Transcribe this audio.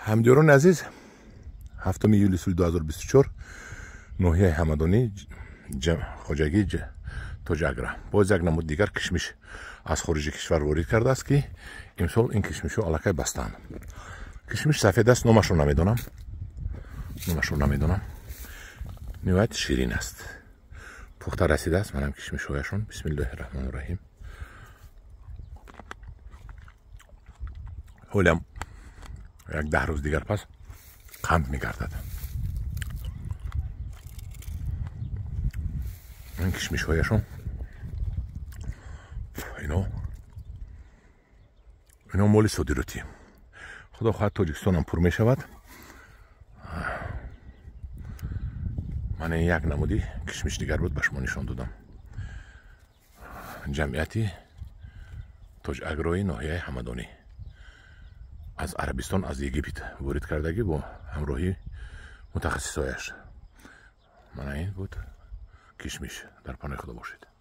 همدیاران عزیز، 7 ایولی سال 2024 ناحیه همدانی خواجگی تاج اگرا باز یک نمود دیگر کشمش از خارج کشور وارد کرده است که امسال این کشمش رو علاقه بستند. کشمش سفید است، نامش رو نمیدونم نهایت شیرین است، پخته رسیده است. منم کشمش هایشون بسم الله الرحمن الرحیم حولم یک 10 روز دیگر پس قند میگردد. این کشمش هایشون اینا مال صادراتی. خدا خواهد تاجیکستان هم پر می شود. من این یک نمودی کشمش دیگر بود به شما نشان دادم. جمعیتی تاج اگروی ناحیه همدانی از عربستان از یگیپت وارد کردگی با همراهی متخصصایش. من این بود کشمش. در پناه خدا باشید.